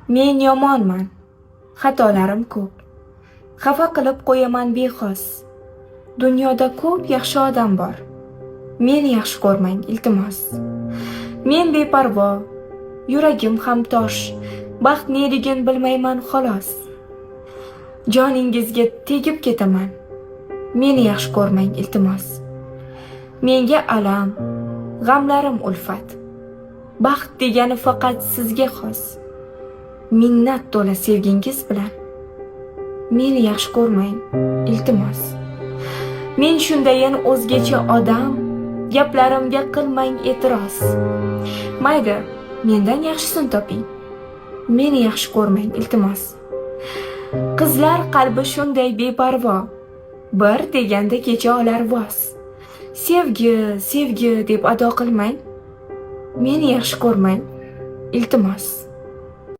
Men yomonman. Xatolarim ko'p. Xafa qilib qo'yaman bexos. Dunyoda ko'p yaxshi odam bor. Meni yaxshi ko'rmang, iltimos. Men beparvo, yuragim ham tosh. Baxt neligin bilmayman xolos. Joningizga tegib ketaman. Meni yaxshi ko'rmang, iltimos. Menga alam, g'amlarim ulfat. Baxt degani faqat sizga xos. Minnat to'la sevgingiz bilan meni yaxshi ko'rmang, iltimos. Men shundayin o'zgacha odam, gaplarimga qilmang e'tiroz. Mayli, mendan yaxshisini toping. Meni yaxshi ko'rmang, iltimos. Qizlar qalbi shunday beparvo, bir deganda kecha olar voz. Sevgi, sevgi deb ado qilmang. Meni yaxshi ko'rmang, iltimos.